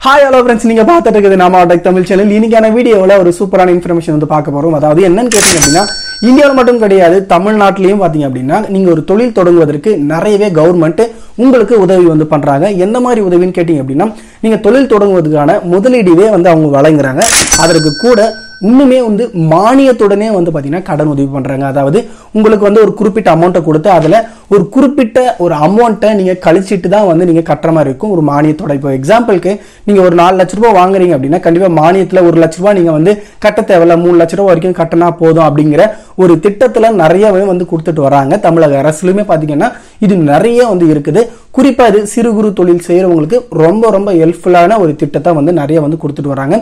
Hi hello friends, நீங்க பார்த்துட்டு இருக்குது நாம டெக் தமிழ் சேனல். இன்னைக்கான வீடியோவில் ஒரு சூப்பரான இன்ஃபர்மேஷன் வந்து பார்க்க போறோம். அதாவது என்னன்னு கேட்டீங்க அப்படின்னா, இந்தியாவில் மட்டும் கிடையாது, தமிழ்நாட்டிலையும் பார்த்தீங்க அப்படின்னா நீங்க ஒரு தொழில் தொடங்குவதற்கு நிறையவே கவர்மெண்ட் உங்களுக்கு உதவி வந்து பண்றாங்க. எந்த மாதிரி உதவின்னு கேட்டீங்க அப்படின்னா, நீங்க தொழில் தொடங்குவதற்கான முதலீடுவே வந்து அவங்க வழங்குறாங்க. அதற்கு கூட இன்னுமே வந்து மானியத்துடனே வந்து பார்த்தீங்கன்னா கடன் உதவி பண்றாங்க. அதாவது உங்களுக்கு வந்து ஒரு குறிப்பிட்ட அமௌண்ட்டை கொடுத்து அதில் ஒரு குறிப்பிட்ட ஒரு அமௌண்ட்டை நீங்க கழிச்சிட்டு தான் வந்து நீங்க கட்டுற மாதிரி இருக்கும் ஒரு மானியத்தோட. இப்போ எக்ஸாம்பிளுக்கு நீங்க ஒரு 4 லட்ச ரூபாய் வாங்குறீங்க அப்படின்னா கண்டிப்பா மானியத்தில் 1 லட்ச ரூபாய் நீங்க வந்து கட்ட தேவையில்ல, 3 லட்ச ரூபாய் வரைக்கும் கட்டினா போதும் அப்படிங்கிற ஒரு திட்டத்துல நிறையவே வந்து கொடுத்துட்டு வராங்க. தமிழக அரசுலுமே பாத்தீங்கன்னா இது நிறைய வந்து இருக்குது. குறிப்பா இது சிறு குறு தொழில் செய்யறவங்களுக்கு ரொம்ப ரொம்ப ஹெல்ப்ஃபுல்லான ஒரு திட்டத்தை வந்து நிறைய வந்து கொடுத்துட்டு வராங்க.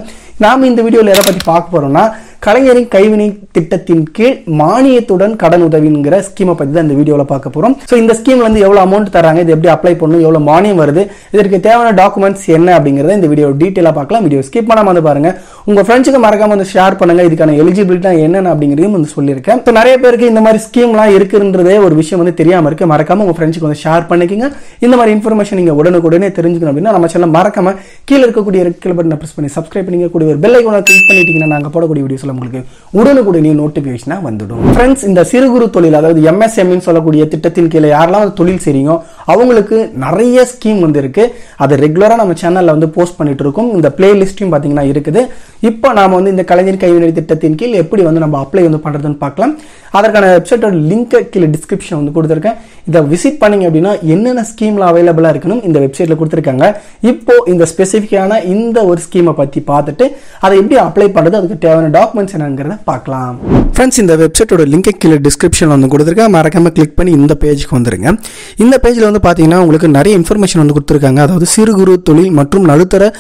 நாம இந்த வீடியோல எதை பத்தி பார்க்க போறோம்னா, கலைஞரின் கைவினை திட்டத்தின் கீழ் மானியத்துடன் கடன் உதவிங்கிற ஸ்கீமை பத்தி தான் இந்த வீடியோல பார்க்க போறோம். சோ இந்த ஸ்கீம்ல வந்து எவ்வளவு அமௌண்ட் தராங்க, இது எப்படி அப்ளை பண்ணணும், எவ்வளவு மானியம் வருது, இதற்கு தேவையான டாக்குமெண்ட்ஸ் என்ன அப்படிங்கறத இந்த வீடியோ டீடைலா பார்க்கலாம். வீடியோ ஸ்கிப் பண்ணாம வந்து பாருங்க. உங்க ஃப்ரெண்ட்ஸுக்கு மறக்காம வந்து ஷேர் பண்ணுங்க. இதுக்கான எலிஜிபிலிட்டி என்னென்ன அப்படிங்கறதையும் வந்து சொல்லியிருக்கேன். ஸோ நிறைய பேருக்கு இந்த மாதிரி ஸ்கீம்லாம் இருக்குன்றதே ஒரு விஷயம் வந்து தெரியாம இருக்கு. மறக்காம உங்க ஃப்ரெண்ட்ஸுக்கு வந்து ஷேர் பண்ணிக்கங்க. இந்த மாதிரி இன்ஃபர்மேஷன் நீங்க உடனுக்குடனே தெரிஞ்சுக்கணும் அப்படின்னா நம்ம சேனல் மறக்காம கீழே இருக்கக்கூடிய ரெட் கலர் பட்டனை பிரஸ் பண்ணி சப்ஸ்கிரைப் பண்ணிக்க, கூடிய ஒரு பெல் ஐகானை கிளிக் பண்ணிட்டீங்கன்னா நாங்க போடக்கூடிய வீடியோஸ்ல உங்களுக்கு உடனுக்குடனே நோட்டிபிகேஷனா வந்துடும். ஃப்ரெண்ட்ஸ், இந்த சிறு குறு தொழில் அதாவது MSME சொல்லக்கூடிய திட்டத்தின் கீழே யாரெல்லாம் தொழில் செய்றீங்க அவங்களுக்கு நிறைய ஸ்கீம் வந்து இருக்கு. அதை ரெகுலரா நம்ம சேனல்ல வந்து போஸ்ட் பண்ணிட்டு இருக்கோம். இந்த பிளேலிஸ்டும் பாத்தீங்கன்னா இருக்குது. இப்போ நாம வந்து இந்த கலைஞர் கைவினை திட்டத்தின் கீழ் எப்படி வந்து நம்ம அப்ளை வந்து பண்றதுன்னு பார்க்கலாம். அதற்கான வெப்சைட்டோட லிங்க் கீழே டிஸ்கிரிப்ஷன் வந்து கொடுத்துருக்கேன். இதை விசிட் பண்ணீங்க அப்படின்னா என்னென்ன ஸ்கீம்ல அவைலபிளா இருக்கணும் இந்த வெப்சைட்ல கொடுத்துருக்காங்க. இப்போ இந்த ஸ்பெசிஃபிக்கான இந்த ஒரு ஸ்கீமை பத்தி பார்த்துட்டு அதை எப்படி அப்ளை பண்றது, அதுக்கு தேவையான டாக்குமெண்ட்ஸ் என்னங்கிறத பார்க்கலாம். ஃப்ரெண்ட்ஸ், இந்த வெப்சைட்டோட லிங்க் கீழே டிஸ்கிரிப்ஷன்ல வந்து கொடுத்துருக்கேன். மறக்காம கிளிக் பண்ணி இந்த பேஜுக்கு வந்துருங்க. இந்த பேஜ்ல வந்து பாத்தீங்கன்னா உங்களுக்கு நிறைய இன்ஃபர்மேஷன் வந்து கொடுத்துருக்காங்க. அதாவது சிறு குறு தொழில் மற்றும் நடுத்தர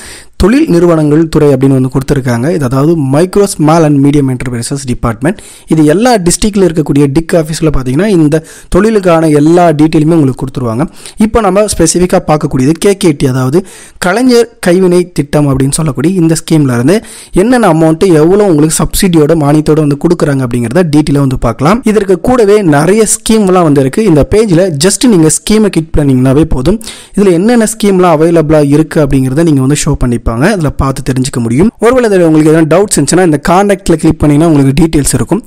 தொழில் நிறுவனங்கள் துறை அப்படின்னு வந்து கொடுத்துருக்காங்க. இது அதாவது micro small and medium enterprises department. இது எல்லா டிஸ்ட்ரிக்ட்ல இருக்கக்கூடிய டிக் ஆஃபீஸில் பார்த்தீங்கன்னா இந்த தொழிலுக்கான எல்லா டீட்டெயிலுமே உங்களுக்கு கொடுத்துருவாங்க. இப்போ நம்ம ஸ்பெசிஃபிக்காக பார்க்கக்கூடியது KKT, அதாவது கலைஞர் கைவினை திட்டம் அப்படின்னு சொல்லக்கூடிய இந்த ஸ்கீம்ல இருந்து என்னென்ன அமௌண்ட் எவ்வளோ உங்களுக்கு சப்சிடியோட மானியத்தோட வந்து கொடுக்குறாங்க அப்படிங்கிறத டீட்டெயிலாக வந்து பார்க்கலாம். இதற்கு கூடவே நிறைய ஸ்கீம்லாம் வந்து இருக்கு. இந்த பேஜில் ஜஸ்ட் நீங்கள் ஸ்கீமை கிளிக் பண்ணீங்கன்னாவே போதும். இதில் என்னென்ன ஸ்கீம்லாம் அவைலபிளாக இருக்கு அப்படிங்கிறத நீங்கள் வந்து ஷோ பண்ணிப்பாங்க. அதில் பார்த்து தெரிஞ்சுக்க முடியும். ஒருவேளை உங்களுக்கு எதாவது டவுட்ஸ் இருந்துச்சுன்னா இந்த கான்டாக்ட்ல கிளிக் பண்ணீங்கன்னா உங்களுக்கு டீட்டெயில்ஸ் இருக்கும்.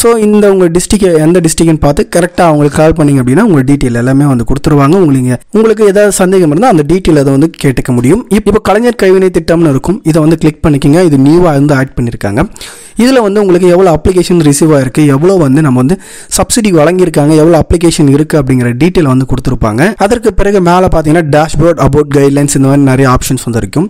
ஸோ இந்த உங்கள் டிஸ்ட்ரிக்ட் எந்த டிஸ்ட்ரிக்ட்னு பார்த்து கரெக்டாக அவங்களுக்கு கால் பண்ணிங்க அப்படின்னா உங்கள் டீட்டெயில் எல்லாமே வந்து கொடுத்துருவாங்க. உங்களுக்கு ஏதாவது சந்தேகம் இருந்தால் அந்த டீட்டெயில் அதை வந்து கேட்டுக்க முடியும். இப்போ கலைஞர் கைவினை திட்டம்னு இருக்கும். இதை வந்து கிளிக் பண்ணிக்கங்க. இது நியூவாக வந்து ஆட் பண்ணியிருக்காங்க. இதில் வந்து உங்களுக்கு எவ்வளோ அப்ளிகேஷன் ரிசீவ் ஆயிருக்கு, எவ்வளோ வந்து நம்ம வந்து சப்சிடி வழங்கியிருக்காங்க, எவ்வளோ அப்ளிகேஷன் இருக்குது அப்படிங்கிற டீட்டெயில் வந்து கொடுத்துருப்பாங்க. அதற்கு பிறகு மேலே பார்த்தீங்கன்னா டேஷ்போர்ட், அபவுட் கைட்லைன்ஸ், இந்த மாதிரி நிறைய ஆப்ஷன்ஸ் வந்து இருக்கும்.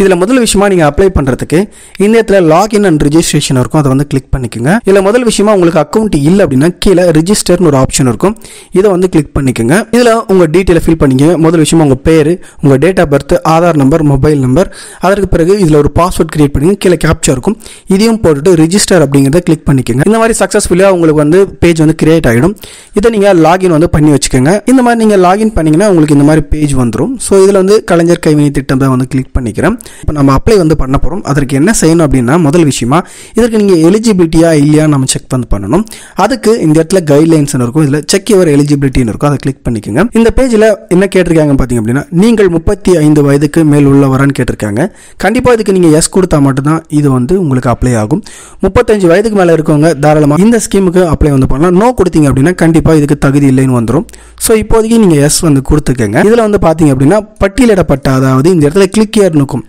இதில் முதல் விஷயமா நீங்கள் அப்ளை பண்ணுறதுக்கு இந்த இடத்துல லாகின் அண்ட் ரிஜிஸ்ட்ரேஷன் இருக்கும். அதை வந்து கிளிக் பண்ணிக்கோங்க. இதில் முதல் விஷயமா உங்களுக்கு அக்கௌண்ட் இல்லை அப்படின்னா கீழே ரிஜிஸ்டர்னு ஒரு ஆப்ஷன் இருக்கும். இதை வந்து கிளிக் பண்ணிக்கோங்க. இதில் உங்கள் டீட்டெயிலை ஃபில் பண்ணிக்கோங்க. முதல் விஷயமா உங்கள் பேர், உங்கள் date of birth, Aadhaar number, mobile number. அதற்கு பிறகு இதில் ஒரு பாஸ்வேர்ட் கிரியேட் பண்ணிங்க. கீழே கேப்சா இருக்கும். இதையும் போட்டுட்டு ரிஜிஸ்டர் அப்படிங்கிறத கிளிக் பண்ணிக்கோங்க. இந்த மாதிரி சக்ஸஸ்ஃபுல்லாக உங்களுக்கு வந்து பேஜ் வந்து கிரியேட் ஆகிடும். இதை நீங்கள் லாகின் வந்து பண்ணி வச்சுக்கோங்க. இந்த மாதிரி நீங்கள் லாகின் பண்ணீங்கன்னா உங்களுக்கு இந்த மாதிரி பேஜ் வந்துடும். ஸோ இதில் வந்து கலைஞர் கைவினை திட்டம் தான் வந்து கிளிக் பண்ணிக்கிறேன். இப்போ நம்ம அப்ளை வந்து பண்ண போகிறோம். அதற்கு என்ன செய்யணும் அப்படின்னா, முதல் விஷயமா இதற்கு நீங்கள் எலிஜிபிலிட்டியா இல்லையா நம்ம செக் வந்து பண்ணணும். அதுக்கு இந்த இடத்துல கைட்லைன்ஸ் இருக்கும். இதில் செக் யுவர் எலிஜிபிலிட்டின்னு இருக்கும். அதை கிளிக் பண்ணிக்கோங்க. இந்த பேஜில் என்ன கேட்டிருக்காங்க பார்த்தீங்க அப்படின்னா, நீங்கள் 35 வயதுக்கு மேல் உள்ளவரான்னு கேட்டிருக்காங்க. கண்டிப்பாக இதுக்கு நீங்கள் எஸ் கொடுத்தா மட்டும்தான் இது வந்து உங்களுக்கு அப்ளை ஆகும். 35 வயதுக்கு மேலே இருக்கவங்க தாராளமாக இந்த ஸ்கீமுக்கு அப்ளை வந்து பண்ணலாம். நோ கொடுத்தீங்க அப்படின்னா கண்டிப்பாக இதுக்கு தகுதி இல்லைன்னு வந்துடும். ஸோ இப்போதைக்கு நீங்கள் எஸ் வந்து கொடுத்துக்கங்க. இதில் வந்து பார்த்தீங்க அப்படின்னா பட்டியலிடப்பட்ட, அதாவது இந்த இடத்துல கிளிக் ஹியர் இருக்கும்.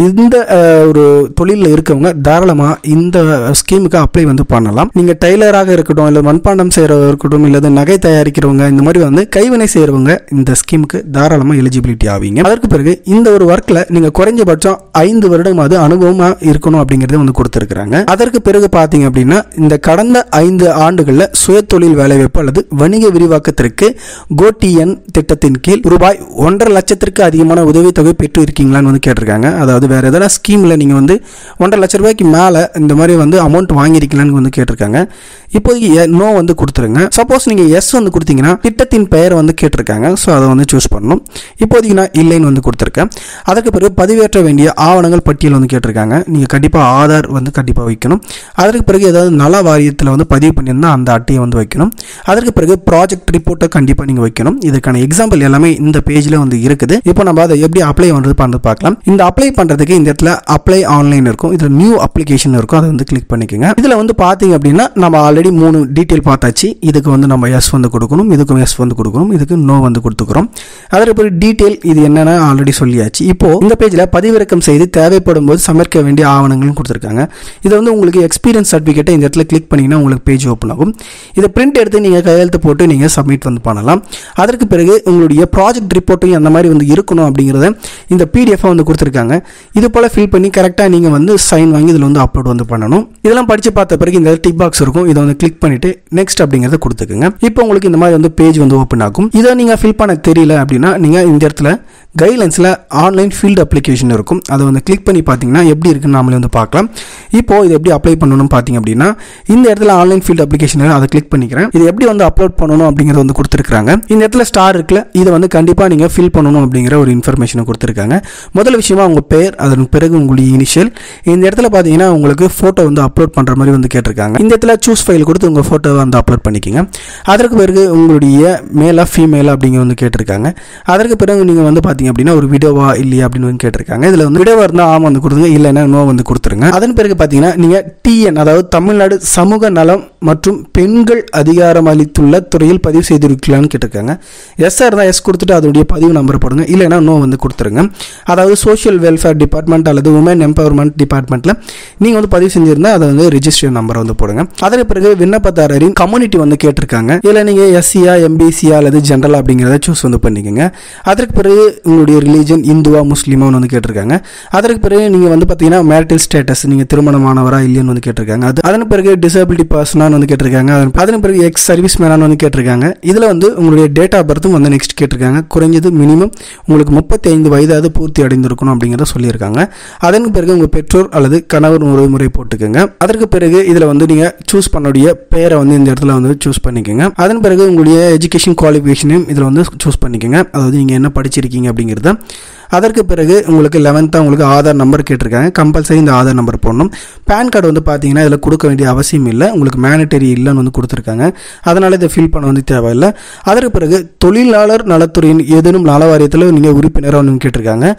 இந்த ஒரு தொழிலில் இருக்கவங்க தாராளமாக இந்த ஸ்கீமுக்கு அப்ளை வந்து பண்ணலாம். நீங்கள் டைலராக இருக்கட்டும், இல்லை மண்பாண்டம் செய்கிறவங்க இருக்கட்டும், இல்லை நகை தயாரிக்கிறவங்க, இந்த மாதிரி வந்து கைவினை செய்கிறவங்க இந்த ஸ்கீமுக்கு தாராளமாக எலிஜிபிலிட்டி ஆவீங்க. அதற்கு பிறகு இந்த ஒரு ஒர்க்கில் நீங்கள் குறைஞ்சபட்சம் 5 வருடமாவது அனுபவமாக இருக்கணும் அப்படிங்கிறத வந்து கொடுத்துருக்காங்க. அதற்கு பிறகு பார்த்தீங்க அப்படின்னா இந்த கடந்த 5 ஆண்டுகளில் சுய தொழில் வேலைவாய்ப்பு அல்லது வணிக விரிவாக்கத்திற்கு GoTN திட்டத்தின் கீழ் ரூபாய் 1.5 லட்சத்திற்கு அதிகமான உதவித்தொகை பெற்று இருக்கீங்களான்னு வந்து கேட்டிருக்காங்க. அதாவது வேற ஏதாவது ஸ்கீம்ல நீங்க வந்து 1.5 லட்ச ரூபாய்க்கு மேல இந்த மாதிரி வந்து அமௌண்ட் வாங்கிருக்கீங்களான்னு வந்து கேட்டிருக்காங்க. இப்போதைக்கு நோ வந்து கொடுத்துருங்க. சப்போஸ் நீங்க எஸ் வந்து கொடுத்தீங்கன்னா திட்டத்தின் பெயர் வந்து கேட்டிருக்காங்க. ஸோ அதை வந்து சூஸ் பண்ணணும். இப்போதைக்கு நான் இல்லைன்னு வந்து கொடுத்துருக்கேன். அதற்கு பிறகு பதிவேற்ற வேண்டிய ஆவணங்கள் பட்டியல் வந்து கேட்டிருக்காங்க. நீங்க கண்டிப்பா ஆதார் வந்து கண்டிப்பா வைக்கணும். அதற்கு பிறகு ஏதாவது நல வாரியத்தில் வந்து பதிவு பண்ணியிருந்தா அந்த அட்டையை வந்து வைக்கணும். அதற்கு பிறகு ப்ராஜெக்ட் ரிப்போர்ட்டை கண்டிப்பா நீங்க வைக்கணும். இதுக்கான எக்ஸாம்பிள் எல்லாமே இந்த பேஜ்ல வந்து இருக்குது. இப்போ நம்ம அதை எப்படி அப்ளை பண்றது பார்க்கலாம். இந்த அப்ளை பண்றது பண்ணுறதுக்கு இந்த இடத்துல அப்ளை ஆன்லைன் இருக்கும், இதில் நியூ அப்ளிகேஷன் இருக்கும், அதை வந்து கிளிக் பண்ணிக்கோங்க. இதில் வந்து பார்த்தீங்க அப்படின்னா நம்ம ஆல்ரெடி 3 டீட்டெயில் பார்த்தாச்சு. இதுக்கு வந்து நம்ம எஸ் வந்து கொடுக்கணும், இதுக்கும் எஸ் வந்து கொடுக்கணும், இதுக்கு நோ வந்து கொடுத்துக்கிறோம். அதற்கு பிறகு டீட்டெயில் இது என்னென்ன ஆல்ரெடி சொல்லியாச்சு. இப்போ இந்த பேஜில் பதிவிறக்கம் செய்து தேவைப்படும் போது சமர்க்க வேண்டிய ஆவணங்கள்னு கொடுத்துருக்காங்க. இதை வந்து உங்களுக்கு எக்ஸ்பீரியன்ஸ் சர்டிஃபிகேட்டை இந்த இடத்துல கிளிக் பண்ணிங்கன்னா உங்களுக்கு பேஜ் ஓப்பன் ஆகும். இதை பிரிண்ட் எடுத்து நீங்கள் கையெழுத்து போட்டு நீங்கள் சப்மிட் வந்து பண்ணலாம். அதற்கு பிறகு உங்களுடைய ப்ராஜெக்ட் ரிப்போர்ட்டும் அந்த மாதிரி வந்து இருக்கணும் அப்படிங்கிறத இந்த பிடிஎஃப் வந்து கொடுத்துருக்காங்க. இது போல் ஃபில் பண்ணி கரெக்டாக நீங்கள் வந்து சைன் வாங்கி இதில் வந்து அப்லோட் வந்து பண்ணணும். இதெல்லாம் படித்து பார்த்த பிறகு இந்த டிக் பாக்ஸ் இருக்கும், இதை வந்து கிளிக் பண்ணிட்டு நெக்ஸ்ட் அப்படிங்கிறத கொடுத்துக்குங்க. இப்போ உங்களுக்கு இந்த மாதிரி வந்து பேஜ் வந்து ஓப்பன் ஆகும். இதை நீங்கள் ஃபில் பண்ண தெரியல அப்படின்னா நீங்கள் இந்த இடத்துல கைட்லைன்ஸில் ஆன்லைன் ஃபீல்டு அப்ளிகேஷன் இருக்கும், அதை வந்து கிளிக் பண்ணி பார்த்தீங்கன்னா எப்படி இருக்குன்னு நாமளே வந்து பார்க்கலாம். இப்போ இது எப்படி அப்ளை பண்ணணும் பார்த்தீங்க அப்படின்னா இந்த இடத்துல ஆன்லைன் ஃபீல்டு அப்ளிகேஷன் அதை கிளிக் பண்ணிக்கிறேன். இது எப்படி வந்து அப்லோட் பண்ணணும் அப்படிங்கிறத வந்து கொடுத்துருக்காங்க. இந்த இடத்துல ஸ்டார் இருக்குல்ல, இதை வந்து கண்டிப்பாக நீங்கள் ஃபில் பண்ணணும் அப்படிங்கிற ஒரு இன்ஃபர்மேஷனை கொடுத்துருக்காங்க. முதல் விஷயமா உங்கள் பேர், அதன் பிறகு உங்களுடைய இனிஷியல். இந்த இடத்துல பார்த்தீங்கன்னா உங்களுக்கு ஃபோட்டோ வந்து அப்லோட் பண்ணுற மாதிரி வந்து கேட்டிருக்காங்க. இந்த இடத்துல சூஸ் ஃபைல் கொடுத்து உங்கள் ஃபோட்டோவை வந்து அப்லோட் பண்ணிக்கோங்க. அதற்கு பிறகு உங்களுடைய மேலா ஃபீமேலா அப்படிங்கிற வந்து கேட்டிருக்காங்க. அதற்கு பிறகு நீங்கள் வந்து பார்த்தீங்க அப்படின்னா ஒரு வீடியோவா இல்லையா அப்படின்னு வந்து கேட்டிருக்காங்க. இதில் வந்து வீடியோவா இருந்தால் ஆமாம் வந்து கொடுத்துங்க, இல்லைன்னா நோ வந்து கொடுத்துருங்க. அதன் பிறகு பார்த்தீங்கன்னா நீங்கள் டிஎன் அதாவது தமிழ்நாடு சமூக நலம் மற்றும் பெண்கள் அதிகாரம் அளித்துள்ள துறையில் பதிவு செய்திருக்கலான்னு கேட்டிருக்காங்க. எஸ் இருந்தால் எஸ் கொடுத்துட்டு அதோடைய பதிவு நம்பர் போடுங்க, இல்லைன்னா நோ வந்து கொடுத்துருங்க. அதாவது சோஷியல் வெல்ஃபேர் டிபார்ட்மெண்ட் அல்லது உமன் எம்பவர்மெண்ட் டிபார்ட்மெண்ட்டில் நீங்கள் வந்து பதிவு செஞ்சிருந்தால் அதை வந்து ரிஜிஸ்ட்ரேஷன் நம்பரை வந்து போடுங்க. அதற்கு பிறகு விண்ணப்பதாரரின் கம்யூனிட்டி வந்து கேட்டிருக்காங்க. இல்லை நீங்கள் எஸ்சியா எம்பிசியா அல்லது ஜென்ரல் அப்படிங்கிறத சூஸ் வந்து பண்ணிக்கோங்க. அதற்கு பிறகு உங்களுடைய ரிலீஜன் இந்துவா முஸ்லீமான்னு வந்து கேட்டிருக்காங்க. அதற்கு பிறகு நீங்கள் வந்து பார்த்தீங்கன்னா மேரிட்டல் ஸ்டேட்டஸ் நீங்கள் திருமணமானவரா இல்லைன்னு வந்து கேட்டிருக்காங்க. அதன் பிறகு டிசபிலிட்டி பர்சனான்னு வந்து கேட்டிருக்காங்க. அதன் பிறகு எக்ஸ் சர்வீஸ் மேனான்னு வந்து கேட்டிருக்காங்க. இதில் வந்து உங்களுடைய டேட் ஆஃப் பர்த்தும் வந்து நெக்ஸ்ட் கேட்டிருக்காங்க. குறைஞ்சது மினிமம் உங்களுக்கு 35 வயதாவது பூர்த்தி அடைந்திருக்கணும் அப்படிங்கிறத சொல்லியிருக்காங்க. அதற்கு பிறகு உங்கள் பெற்றோர் அல்லது கணவர் ஒரு முறை போட்டுக்கோங்க. அதற்கு பிறகு இதில் வந்து நீங்கள் சூஸ் பண்ணக்கூடிய பேரை வந்து இந்த இடத்துல வந்து சூஸ் பண்ணிக்கோங்க. அதன் பிறகு உங்களுடைய எஜுகேஷன் குவாலிஃபிகேஷனையும் இதில் வந்து சூஸ் பண்ணிக்கோங்க. அதாவது நீங்கள் என்ன படிச்சிருக்கீங்க அப்படிங்கிறத. அதற்கு பிறகு உங்களுக்கு 11th உங்களுக்கு ஆதார் நம்பர் கேட்டிருக்காங்க. கம்பல்சரி இந்த ஆதார் நம்பர் போடணும். பேன் கார்டு வந்து பார்த்தீங்கன்னா இதில் கொடுக்க வேண்டிய அவசியம் இல்லை, உங்களுக்கு மேனிட்டரி இல்லைன்னு வந்து கொடுத்துருக்காங்க. அதனால் இதை ஃபில் பண்ண வந்து தேவையில்லை. அதற்கு பிறகு தொழிலாளர் நலத்துறையின் ஏதேனும் நல வாரியத்தில் நீங்கள் உறுப்பினராக வந்து கேட்டிருக்காங்க.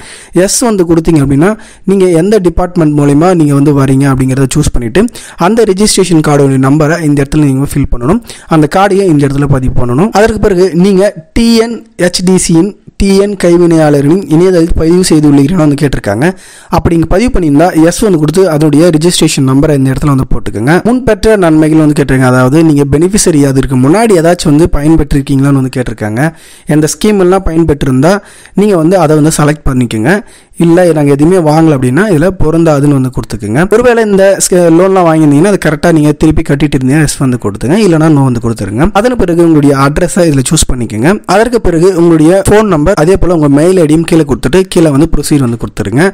எஸ் வந்து கொடுத்தீங்க அப்படின்னா நீங்கள் எந்த டிபார்ட்மெண்ட் மூலமா நீங்கள் வந்து வரீங்க அப்படிங்கிறத சூஸ் பண்ணிவிட்டு அந்த ரெஜிஸ்ட்ரேஷன் கார்டோடைய நம்பரை இந்த இடத்துல நீங்கள் ஃபில் பண்ணணும். அந்த கார்டையை இந்த இடத்துல பதிவு பண்ணணும். அதற்கு பிறகு நீங்கள் டிஎன்ஹெச்டிசியின் டிஎன் கைவினையாளர்களின் இணையதளத்தில் பதிவு செய்துள்ளீர்கள் வந்து கேட்டிருக்காங்க. அப்படி நீங்கள் பதிவு பண்ணியிருந்தா எஸ் வந்து கொடுத்து அதோடைய ரிஜிஸ்ட்ரேஷன் நம்பரை இந்த இடத்துல வந்து போட்டுக்கோங்க. முன்பெற்ற நன்மைகள் வந்து கேட்டிருக்காங்க. அதாவது நீங்கள் பெனிஃபிஷரி அதுக்கு முன்னாடி ஏதாச்சும் வந்து பயன்பெற்றிருக்கீங்களான்னு வந்து கேட்டிருக்காங்க. எந்த ஸ்கீம் எல்லாம் பயன்பெற்றிருந்தா நீங்கள் வந்து அதை வந்து செலக்ட் பண்ணிக்கோங்க. இல்லை நாங்கள் எதுவுமே வாங்கலை அப்படின்னா இதில் பொருந்தாதுன்னு வந்து கொடுத்துக்குங்க. ஒருவேளை இந்த லோன்லாம் வாங்கியிருந்தீங்கன்னா அது கரெக்டாக நீங்கள் திருப்பி கட்டிட்டு இருந்தீங்கன்னா எஸ் வந்து கொடுத்துங்க, இல்லைனா நோ வந்து கொடுத்துருங்க. அதன் பிறகு உங்களுடைய அட்ரஸை இதில் சூஸ் பண்ணிக்கோங்க. அதற்கு பிறகு உங்களுடைய ஃபோன் நம்பர் அதே போல் உங்கள் மெயில் ஐடியும் கீழே கொடுத்துட்டு கீழே வந்து ப்ரொசீட் வந்து கொடுத்துருங்க.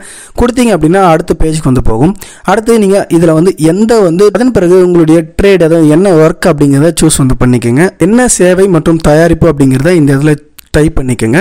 கொடுத்தீங்க அப்படின்னா அடுத்த பேஜுக்கு வந்து போகும். அடுத்து நீங்கள் இதில் வந்து எந்த வந்து அதன் பிறகு உங்களுடைய ட்ரேட் அதாவது என்ன ஒர்க் அப்படிங்கிறத சூஸ் வந்து பண்ணிக்கோங்க. என்ன சேவை மற்றும் தயாரிப்பு அப்படிங்கிறத இந்த இதில் டைப் பண்ணிக்கோங்க.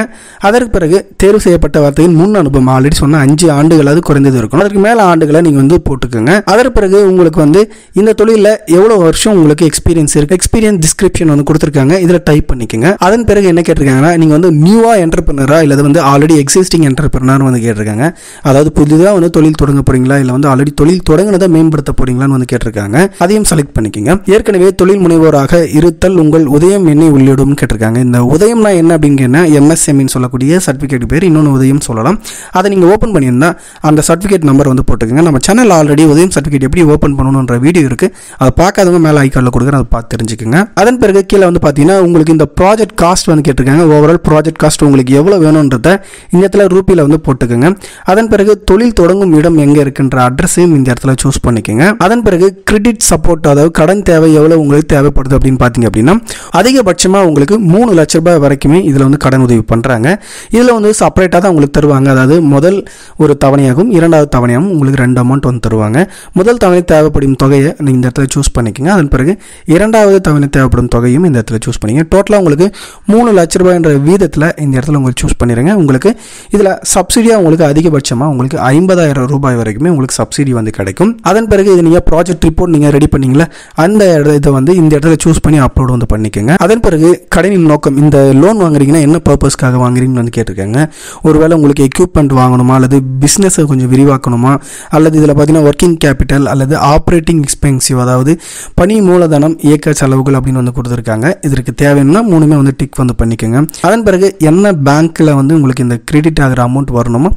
அதற்கு பிறகு தேர்வு செய்யப்பட்ட வார்த்தையின் முன் அனுபவம் ஆல்ரெடி சொன்ன 5 ஆண்டுகளாவது குறைந்தது இருக்கணும். அதற்கு மேலே ஆண்டுகளை நீங்கள் வந்து போட்டுக்கோங்க. அதற்கு பிறகு உங்களுக்கு வந்து இந்த தொழிலில் எவ்வளோ வருஷம் உங்களுக்கு எக்ஸ்பீரியன்ஸ் இருக்குது, எக்ஸ்பீரியன்ஸ் டிஸ்கிரிப்ஷன் வந்து கொடுத்துருக்காங்க, இதில் டைப் பண்ணிக்கோங்க. அதன் பிறகு என்ன கேட்டிருக்காங்கன்னா நீங்கள் வந்து நியூவாக என்டர்பிரினரா இல்லை வந்து ஆல்ரெடி எக்ஸிஸ்டிங் என்டர்பிரினர் வந்து கேட்டிருக்காங்க. அதாவது புதிதாக வந்து தொழில் தொடங்க போறீங்களா இல்லை வந்து ஆல்ரெடி தொழில் தொடங்கினதை மேம்படுத்த போறீங்களான்னு வந்து கேட்டிருக்காங்க. அதையும் செலக்ட் பண்ணிக்கோங்க. ஏற்கனவே தொழில் முனைவோராக இருத்தல் உங்கள் உதயம் எண்ணை உள்ளிடும் கேட்டிருக்காங்க. இந்த உதயம்னா என்ன அப்படிங்க எம்எஸ்எம்இன்னு சொல்லக்கூடிய சர்டிஃபிகேட் பேர், இன்னொன்று உதயம் சொல்லலாம். அதை நீங்கள் ஓப்பன் பண்ணியிருந்தா அந்த சர்டிஃபிகேட் நம்பர் வந்து போட்டுக்கோங்க. நம்ம சேனல் ஆல்ரெடி உதயம் சர்டிஃபிகேட் எப்படி ஓப்பன் பண்ணணுன்ற வீடியோ இருக்குது, அதை பார்க்காதவங்க மேலே ஐக்கார்டில் கொடுக்குறேன், அதை பார்த்து தெரிஞ்சுக்கோங்க. அதன் பிறகு கீழே வந்து பார்த்தீங்கன்னா உங்களுக்கு இந்த ப்ராஜெக்ட் காஸ்ட் வந்து கேட்டிருக்காங்க. ஓவரால் ப்ராஜெக்ட் காஸ்ட் உங்களுக்கு எவ்வளோ வேணுன்றத இந்த இடத்துல ரூபியில் வந்து போட்டுக்கோங்க. அதன் பிறகு தொழில் தொடங்கும் இடம் எங்கே இருக்குன்ற அட்ரஸையும் இந்த இடத்துல சூஸ் பண்ணிக்கோங்க. அதன் பிறகு கிரெடிட் சப்போர்ட் அதாவது கடன் தேவை எவ்வளோ உங்களுக்கு தேவைப்படுது அப்படின்னு பார்த்தீங்க அப்படின்னா அதிகபட்சமாக உங்களுக்கு 3 லட்ச ரூபாய் வரைக்குமே இதில் வந்து கடன் உதவி பண்ணுறாங்க. இதில் வந்து செப்பரேட்டாக தான் உங்களுக்கு தருவாங்க. அதாவது முதல் ஒரு தவணையாகவும் இரண்டாவது தவணையாகவும் உங்களுக்கு 2 அமௌண்ட் வந்து தருவாங்க. முதல் தவணை தேவைப்படும் தொகையை நீங்கள் இந்த இடத்துல சூஸ் பண்ணிக்கோங்க. அதன் பிறகு இரண்டாவது தவணை தேவைப்படும் தொகையும் இந்த இடத்துல சூஸ் பண்ணிங்க. டோட்டலாக உங்களுக்கு 3 லட்ச ரூபாய்ன்ற வீதத்தில் இந்த இடத்துல உங்களுக்கு சூஸ் பண்ணிடுங்க. உங்களுக்கு இதில் சப்சிடியாக உங்களுக்கு அதிகபட்சமாக உங்களுக்கு 50,000 ரூபாய் வரைக்குமே உங்களுக்கு சப்சிடி வந்து கிடைக்கும். அதன் பிறகு இது நீங்கள் ப்ராஜெக்ட் ரிப்போர்ட் நீங்கள் ரெடி பண்ணீங்களா அந்த இதை வந்து இந்த இடத்துல சூஸ் பண்ணி அப்லோட் வந்து பண்ணிக்கோங்க. அதன் பிறகு கடனின் நோக்கம், இந்த லோன் வாங்குறீங்கன்னா என்ன பர்பஸ்க்காக வாங்குறீங்கன்னு வந்து கேட்டிருக்காங்க. ஒருவேளை உங்களுக்கு எக்யூப்மெண்ட் வாங்கணுமா, அல்லது பிஸ்னஸை கொஞ்சம் விரிவாக்கணுமா, அல்லது இதில் பார்த்தீங்கன்னா ஒர்க்கிங் கேபிட்டல் அல்லது ஆப்ரேட்டிங் எக்ஸ்பென்சிவ், அதாவது பணி மூலதனம், இயக்க செலவுகள் அப்படின்னு வந்து கொடுத்துருக்காங்க. இதற்கு தேவைன்னா மூணுமே வந்து டிக் வந்து பண்ணிக்கோங்க. அதன் பிறகு என்ன பேங்க்கில் வந்து உங்களுக்கு இந்த கிரெடிட் ஆகிற அமௌண்ட் வரணுமோ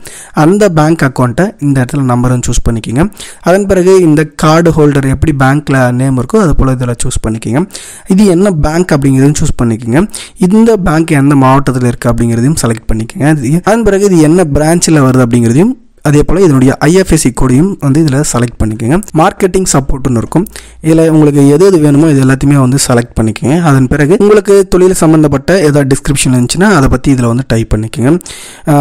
அந்த பேங்க் அக்கௌண்ட்டை இந்த இடத்துல நம்பரும் சூஸ் பண்ணிக்கோங்க. அதன் பிறகு இந்த கார்டு ஹோல்டர் எப்படி பேங்க்கில் நேம் இருக்கோ அது போல் இதில் சூஸ் பண்ணிக்கோங்க. இது என்ன பேங்க் அப்படிங்கிறதையும் சூஸ் பண்ணிக்கோங்க. இந்த பேங்க் எந்த மாவட்டத்தில் இருக்குது அப்படிங்கிறதையும் செலக்ட் பண்ணிக்கோங்க. அதன் பிறகு இது என்ன பிரான்ச்சில் வருது அப்படிங்கிறதையும், அதே போல் இதனுடைய ஐஎஃப்எஸ்சி கோடையும் வந்து இதில் செலக்ட் பண்ணிக்கோங்க. மார்க்கெட்டிங் சப்போர்ட்னு இருக்கும். இதில் உங்களுக்கு எது எது வேணுமோ இது எல்லாத்தையுமே வந்து செலக்ட் பண்ணிக்கோங்க. அதன் பிறகு உங்களுக்கு தொழில் சம்மந்தப்பட்ட ஏதாவது டிஸ்கிரிப்ஷன் இருந்துச்சுன்னா அதை பற்றி இதில் வந்து டைப் பண்ணிக்கோங்க.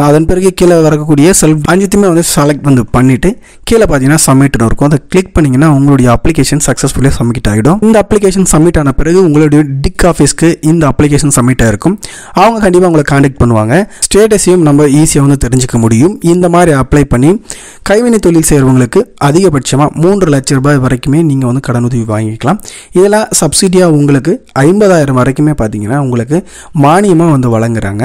அதன் பிறகு கீழே வரக்கூடிய அஞ்சுத்தையுமே வந்து செலக்ட் வந்து பண்ணிவிட்டு கீழே பார்த்தீங்கன்னா சப்மிட்னு இருக்கும். அதை கிளிக் பண்ணிங்கன்னா உங்களுடைய அப்ளிகேஷன் சக்ஸஸ்ஃபுல்லாக சப்மிட் ஆகிடும். இந்த அப்ளிகேஷன் சப்மிட் ஆன பிறகு உங்களுடைய டிக் ஆஃபீஸ்க்கு இந்த அப்ளிகேஷன் சப்மிட் ஆகிருக்கும். அவங்க கண்டிப்பாக உங்களை கான்டாக்ட் பண்ணுவாங்க. ஸ்டேட்டஸையும் நம்ம ஈஸியாக வந்து தெரிஞ்சுக்க முடியும். இந்த மாதிரி அப்ளை பண்ணி கைவினை தொழில் செய்கிறவங்களுக்கு அதிகபட்சமாக 3 லட்சம் ரூபாய் வரைக்குமே நீங்கள் வந்து கடனுதவி வாங்கிக்கலாம். இதில் சப்சிடியாக உங்களுக்கு 50,000 வரைக்குமே பார்த்தீங்கன்னா உங்களுக்கு மானியமாக வந்து வழங்குறாங்க.